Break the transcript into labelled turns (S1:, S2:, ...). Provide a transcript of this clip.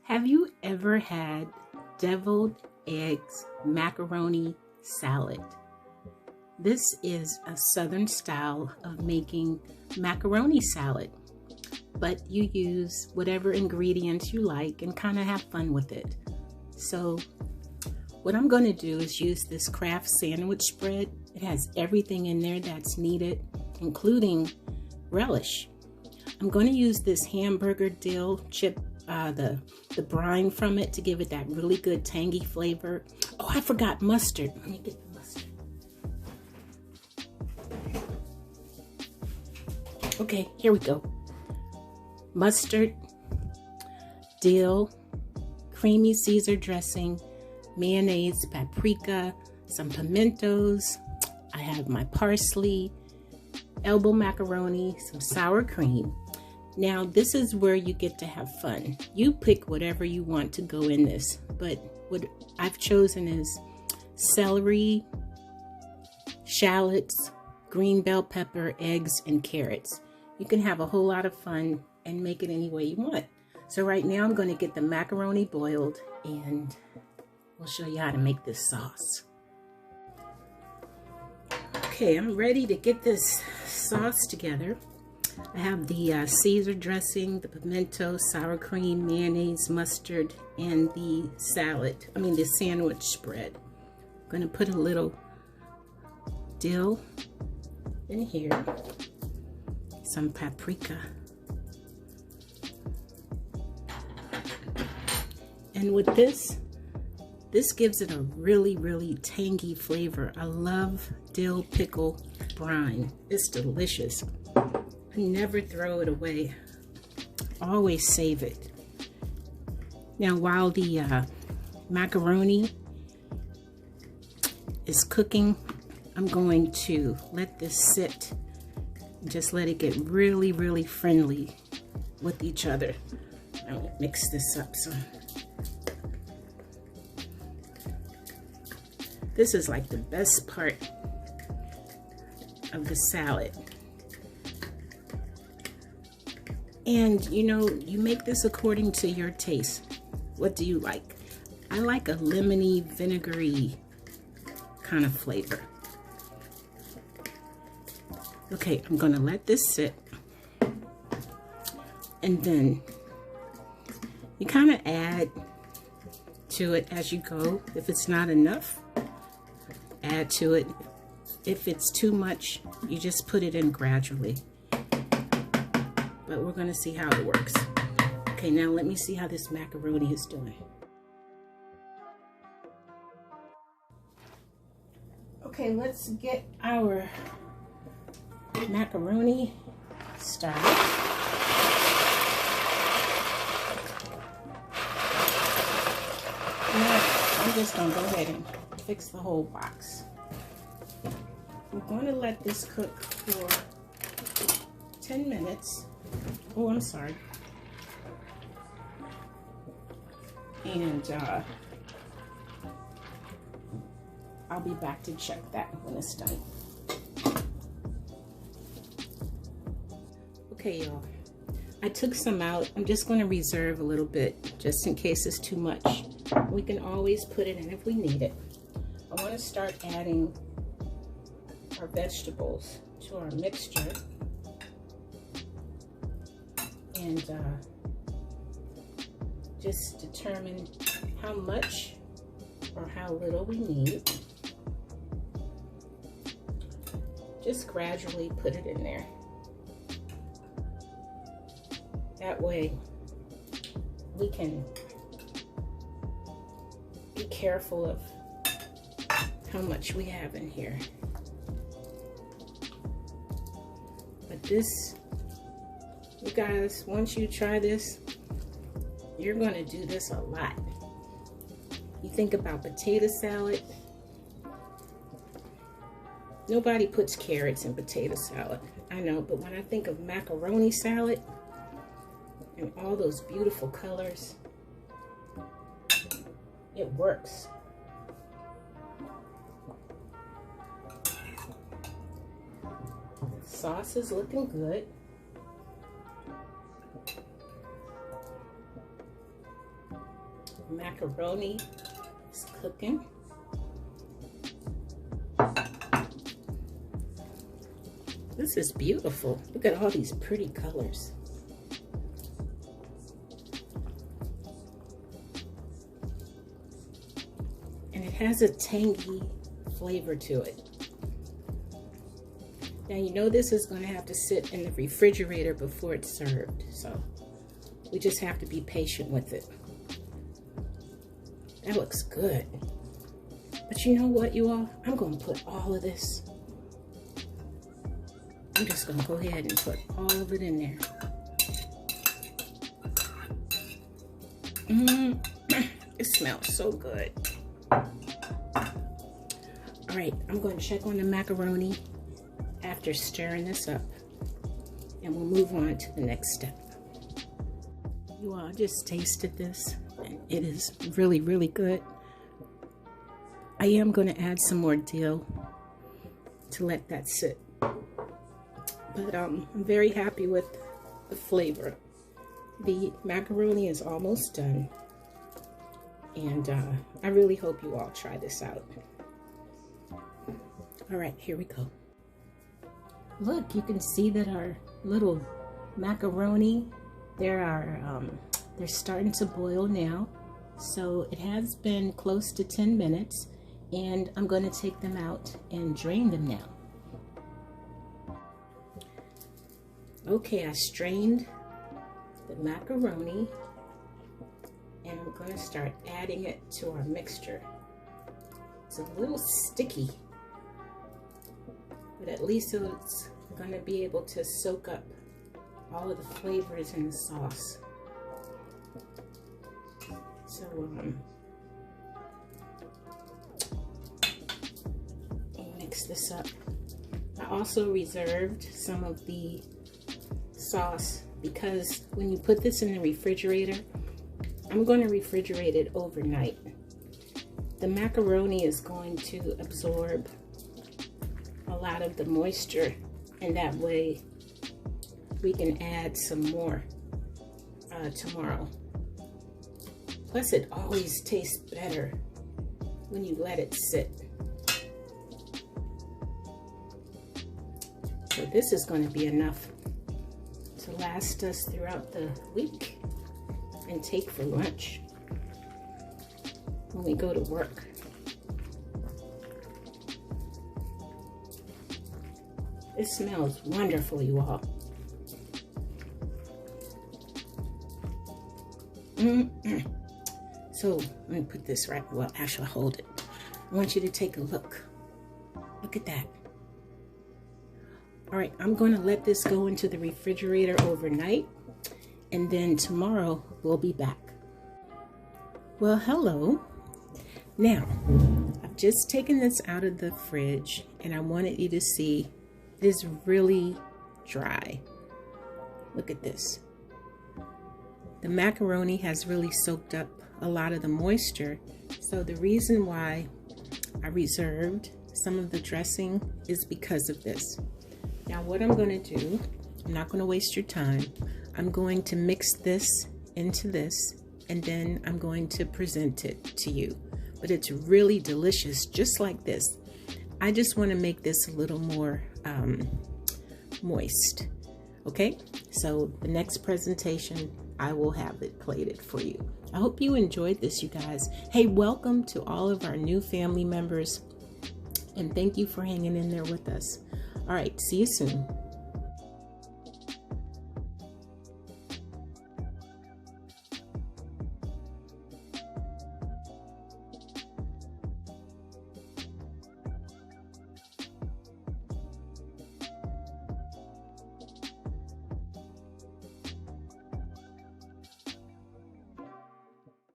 S1: Have you ever had deviled eggs macaroni salad? This is a southern style of making macaroni salad, but you use whatever ingredients you like and kind of have fun with it. So what I'm going to do is use this Kraft sandwich spread. It has everything in there that's needed, including relish. I'm going to use this hamburger dill chip, the brine from it, to give it that really good tangy flavor. Oh, I forgot mustard. Let me get the mustard. Okay, here we go. Mustard, dill, creamy Caesar dressing, mayonnaise, paprika, some pimentos. I have my parsley, elbow macaroni, some sour cream. Now, this is where you get to have fun. You pick whatever you want to go in this, but what I've chosen is celery, shallots, green bell pepper, eggs, and carrots. You can have a whole lot of fun and make it any way you want. So right now I'm going to get the macaroni boiled and we'll show you how to make this sauce. Okay, I'm ready to get this sauce together. I have the Caesar dressing, the pimento, sour cream, mayonnaise, mustard, and the the sandwich spread. I'm going to put a little dill in here, some paprika, and with this gives it a really tangy flavor. I love dill pickle brine. It's delicious. Never throw it away. Always save it. Now, while the macaroni is cooking, I'm going to let this sit. Just let it get really friendly with each other. I'm gonna mix this up some. This is like the best part of the salad. And you know, you make this according to your taste. What do you like? I like a lemony, vinegary kind of flavor. Okay, I'm gonna let this sit. And then you kind of add to it as you go. If it's not enough, add to it. If it's too much, you just put it in gradually. But we're going to see how it works. Okay, now let me see how this macaroni is doing. Okay, let's get our macaroni started. Now, I'm just going to go ahead and fix the whole box. We're going to let this cook for 10 minutes. Oh, I'm sorry. And I'll be back to check that when it's done. Okay, y'all. I took some out. I'm just going to reserve a little bit just in case it's too much. We can always put it in if we need it. I want to start adding our vegetables to our mixture. And just determine how much or how little we need. Just gradually put it in there. That way we can be careful of how much we have in here. But this, you guys, once you try this, you're going to do this a lot. You think about potato salad. Nobody puts carrots in potato salad. I I know, but when I think of macaroni salad and all those beautiful colors, it works. The sauce is looking good. Macaroni is cooking. This is beautiful. Look at all these pretty colors. And it has a tangy flavor to it. Now you know this is going to have to sit in the refrigerator before it's served, so we just have to be patient with it. That looks good. But you know what, you all? I'm going to put all of this. I'm just going to go ahead and put all of it in there. It smells so good. All right, I'm going to check on the macaroni after stirring this up, and we'll move on to the next step. You all, just tasted this, and it is really, really good. I am going to add some more dill to let that sit. But I'm very happy with the flavor. The macaroni is almost done. And I really hope you all try this out. All right, here we go. Look, you can see that our little macaroni, they're starting to boil now. So it has been close to 10 minutes. And I'm going to take them out and drain them now. Okay, I strained the macaroni, and I'm going to start adding it to our mixture. It's a little sticky, but at least it's going to be able to soak up all of the flavors in the sauce. So mix this up. I also reserved some of the sauce because when you put this in the refrigerator, I'm going to refrigerate it overnight. The macaroni is going to absorb a lot of the moisture, and that way we can add some more tomorrow. Plus, it always tastes better when you let it sit. So this is going to be enough to last us throughout the week and take for lunch when we go to work. It smells wonderful, you all. So let me put this right, well, actually hold it. I want you to take a look. Look at that. All right, I'm going to let this go into the refrigerator overnight, and then tomorrow we'll be back. Well, hello. Now, I've just taken this out of the fridge, and I wanted you to see it is really dry. Look at this. The macaroni has really soaked up a lot of the moisture, so the reason why I reserved some of the dressing is because of this. Now what I'm going to do, I'm not going to waste your time. I'm going to mix this into this, and then I'm going to present it to you. But it's really delicious, just like this. I just want to make this a little more moist. Okay, so the next presentation, I will have it plated for you. I hope you enjoyed this, you guys. Hey, welcome to all of our new family members, and thank you for hanging in there with us. All right, see you soon.